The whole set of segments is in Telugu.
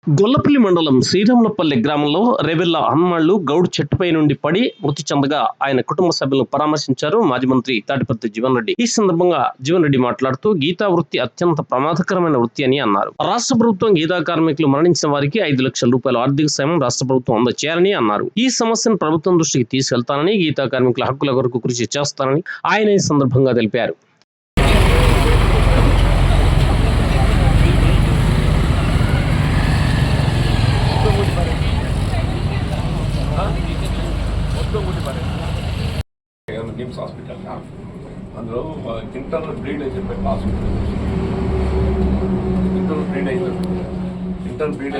గొల్లపల్లి మండలం శ్రీరాములపల్లి గ్రామంలో రెవెల్ల హనుమాళ్లు గౌడ్ చెట్టుపై నుండి పడి మృతి చెందగా ఆయన కుటుంబ సభ్యులను పరామర్శించారు మాజీ మంత్రి తాటిపర్తి జీవన్ రెడ్డి. ఈ సందర్భంగా జీవన్ రెడ్డి మాట్లాడుతూ గీతా వృత్తి అత్యంత ప్రమాదకరమైన వృత్తి అని అన్నారు. రాష్ట్ర ప్రభుత్వం గీతా కార్మికులు మరణించిన వారికి 5 లక్షల రూపాయల ఆర్థిక సాయం రాష్ట్ర ప్రభుత్వం అందజేయాలని అన్నారు. ఈ సమస్యను ప్రభుత్వం దృష్టికి తీసుకెళ్తానని, గీతా కార్మికుల హక్కుల కొరకు కృషి చేస్తానని ఆయన ఈ సందర్భంగా తెలిపారు. నిమ్స్ హాస్పిటల్ అందులో ఇంటర్నల్ బ్లీడ్ అని చెప్పి క్లాస్ ఇంటర్నల్ బ్లీడ్ అయినప్పుడు ఇంటర్నల్ బ్లీడ్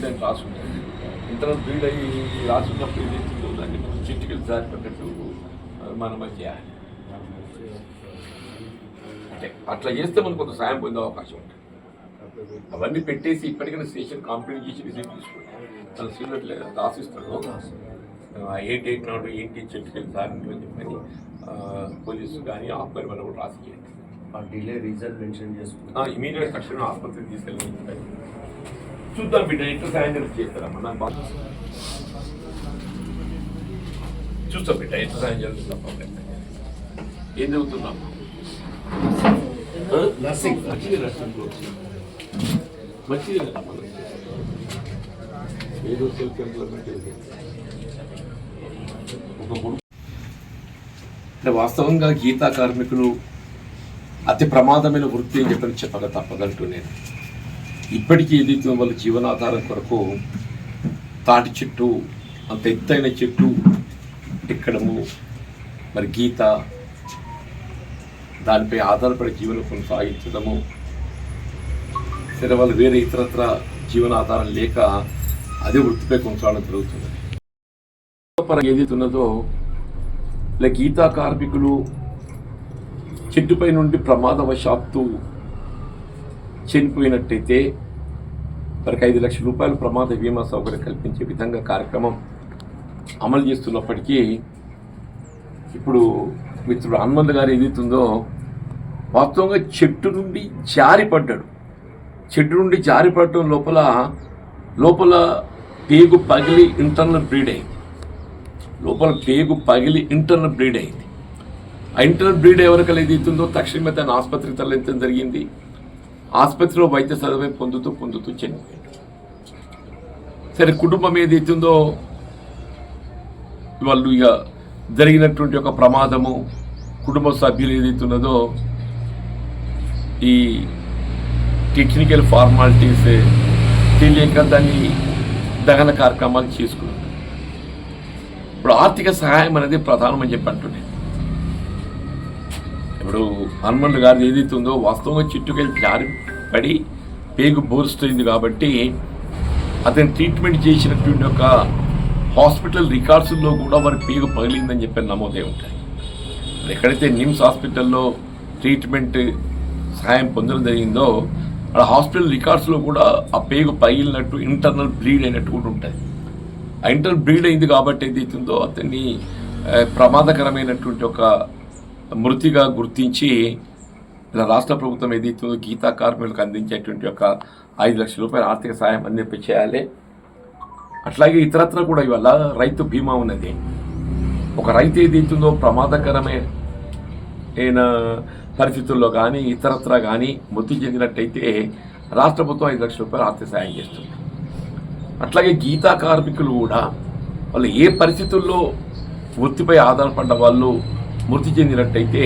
అని క్లాస్ ఉంటుంది. ఇంటర్నల్ బ్లీడ్ అయ్యి రాసుకున్నప్పుడు ఏదైతుందో దాన్ని చిట్టికలు జారిపడ్డట్టు మనం చేయాలి. అంటే అట్లా చేస్తే మనకు కొంత సాయం పొందే అవకాశం ఉంటుంది. అవన్నీ పెట్టేసి ఇప్పటికైనా స్టేషన్ కంప్లైంట్ చేసి రిసీవ్ తీసుకోండి. తన సీనియర్ రాసిస్తాడు ఏ డేట్ నాడు ఏంటి చెట్టుకెళ్ళి సారింటి అని చెప్పని పోలీసు కానీ ఆఫ్లైన్ వల్ల కూడా రాసి చేయండి. డిలే రీజన్ మెన్షన్ చేసుకుంటా ఇమీడియట్ తక్షణం ఆసుపత్రికి తీసుకెళ్ళి చూద్దాం బిడ్డ ఎట్లా సాయం చేస్తారమ్మా. నాకు బాగా చూస్తాం బిడ్డ ఎట్లా సాయం చేస్తున్నాం. ఏం చదువుతున్నాము? నర్సింగ్. మంచిది కదా ఏదో సెల్ఫ్ ఎంప్లాయ్మెంట్. అంటే వాస్తవంగా గీతా కార్మికులు అతి ప్రమాదమైన వృత్తి అని చెప్పక తప్పదంటూ నేను ఇప్పటికీ ఏదైతే వాళ్ళ జీవనాధారం కొరకు తాటి చెట్టు అంత ఎత్తైన చెట్టు ఎక్కడము, మరి గీత దానిపై ఆధారపడి జీవనం కొనసాగించడము, సరే వాళ్ళు వేరే ఇతరత్ర జీవనాధారం లేక అదే వృత్తిపై కొనసాగడం జరుగుతుంది. ఏదైతే ఉన్నదో ఇలా గీతా కార్మికులు చెట్టుపై నుండి ప్రమాదవశాత్తు చనిపోయినట్టయితే వారికి 5 లక్షల రూపాయల ప్రమాద బీమా సౌకర్యం కల్పించే విధంగా కార్యక్రమం అమలు చేస్తున్నప్పటికీ ఇప్పుడు మిత్రుడు హనుమంత్ గారు ఏదైతుందో వాస్తవంగా చెట్టు నుండి జారిపడ్డాడు. చెట్టు నుండి జారిపడటం లోపల పేగు పగిలి ఇంటర్నల్ బ్లీడ్ అయింది. ఇంటర్నల్ బ్లీడ్ అయింది. ఆ ఇంటర్నల్ బ్లీడ్ ఎవరికైనా ఏదైతుందో తక్షణమే తన ఆసుపత్రికి తరలించడం జరిగింది. ఆసుపత్రిలో వైద్య సదుపాయం పొందుతూ చనిపోయాడు. సరే, కుటుంబం ఏదైతుందో వాళ్ళు ఇక జరిగినటువంటి ఒక ప్రమాదము, కుటుంబ సభ్యులు ఏదైతున్నదో ఈ టెక్నికల్ ఫార్మాలిటీస్ తెలియక దాన్ని దహన కార్యక్రమాలు చేసుకున్నారు. ఇప్పుడు ఆర్థిక సహాయం అనేది ప్రధానమని చెప్పి అంటున్నాను. ఇప్పుడు హనుమంత్ గారు ఏదైతుందో వాస్తవంగా చెట్టుకెళ్ళి జారిపడి పేగు బోరుస్తుంది కాబట్టి అతను ట్రీట్మెంట్ చేసినటువంటి ఒక హాస్పిటల్ రికార్డ్స్లో కూడా వారి పేగు పగిలిందని చెప్పి నమోదే ఉంటాయి. ఎక్కడైతే నిమ్స్ హాస్పిటల్లో ట్రీట్మెంట్ సహాయం పొందడం జరిగిందో అక్కడ హాస్పిటల్ రికార్డ్స్లో కూడా ఆ పేగు పగిలినట్టు ఇంటర్నల్ బ్లీడ్ అయినట్టు కూడా ఉంటుంది. ఆ ఇంటర్నల్ బ్లీడ్ అయింది కాబట్టి ఏదైతుందో అతన్ని ప్రమాదకరమైనటువంటి ఒక మృతిగా గుర్తించి ఇలా రాష్ట్ర ప్రభుత్వం ఏదైతుందో గీతా కార్మికులకు అందించేటువంటి ఒక 5 లక్షల రూపాయల ఆర్థిక సాయం అందించాలి. అట్లాగే ఇతరత్ర కూడా ఇవాళ రైతు బీమా ఉన్నది. ఒక రైతు ఏదైతుందో ప్రమాదకరమైన పరిస్థితుల్లో కానీ ఇతరత్ర కానీ మృతి చెందినట్టయితే రాష్ట్ర ప్రభుత్వం 5 లక్షల రూపాయలు ఆర్థిక సాయం చేస్తుంది. అట్లాగే గీతా కార్మికులు కూడా వాళ్ళు ఏ పరిస్థితుల్లో వృత్తిపై ఆధారపడ్డ వాళ్ళు మృతి చెందినట్టయితే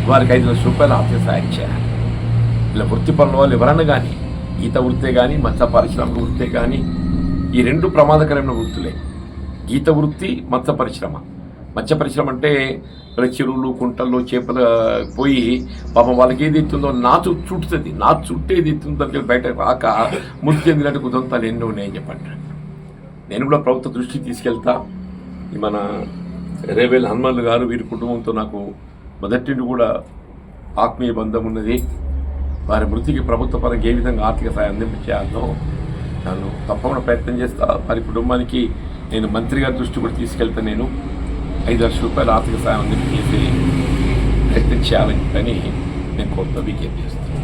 వారికి 5 లక్షల రూపాయలు ఆర్థిక సాయం చేయాలి. ఇలా వృత్తి పనుల వాళ్ళు ఎవరన్నా కానీ గీత వృత్తే కానీ మత్స్య పారిశ్రామిక వృత్తే కానీ ఈ 2 ప్రమాదకరమైన వృత్తులే. గీత వృత్తి, మత్స్య పరిశ్రమ అంటే చెరువులు కుంటల్లో చేపలు పోయి పాపం వాళ్ళకి ఏది ఇస్తుందో నాచు చుట్టుతుంది. నాచు చుట్టేది ఇస్తుందో బయట రాక మృతి చెందినట్టు కుదంతాలు ఎన్నో ఉన్నాయని చెప్పండి. నేను కూడా ప్రభుత్వ దృష్టికి తీసుకెళ్తా. మన రెవెల్ హనుమంత్ గారు వీరి కుటుంబంతో నాకు మొదటి నుండి కూడా ఆత్మీయ బంధం ఉన్నది. వారి మృతికి ప్రభుత్వ పరంగా ఏ విధంగా ఆర్థిక సాయం అందించాలో నన్ను తప్పకుండా ప్రయత్నం చేస్తా. వారి కుటుంబానికి నేను మంత్రి గారి దృష్టి కూడా తీసుకెళ్తా. నేను 5 లక్షల రూపాయల ఆర్థిక సాయం అందించేసి ప్రయత్నం చేయాలని నేను కొంత విజ్ఞప్తి చేస్తాను.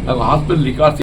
నాకు హాస్పిటల్ రికార్డ్స్